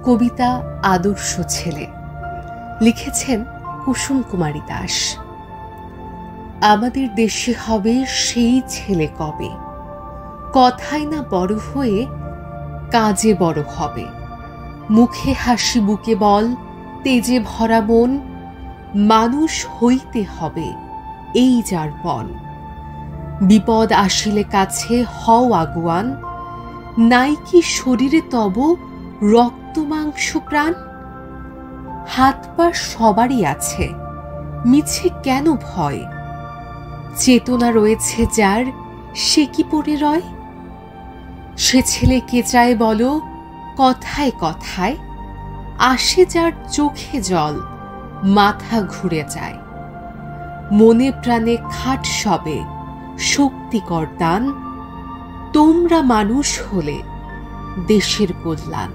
কবিতা আদর্শ ছেলে, লিখেছেন কুসুম কুমারী দাস। আমাদের দেশে হবে সেই ছেলে কবে, কথায় না বড় হয়ে কাজে বড় হবে। মুখে হাসি বুকে বল, তেজে ভরা মন, মানুষ হইতে হবে এই যার পণ। বিপদ আসিলে কাছে হও আগুয়ান, নাই কি শরীরে তব রক্ত মাংস প্রাণ? হাত পা সবারই আছে, মিছে কেন ভয়? চেতনা রয়েছে যার, সে কি পড়ে রয়? সে ছেলে কে চায় বলো, কথায় কথায় আসে যার চোখে জল, মাথা ঘুরে যায়। মনে প্রাণে খাট সবে শক্তিকর দান, তোমরা মানুষ হলে দেশের কল্যাণ।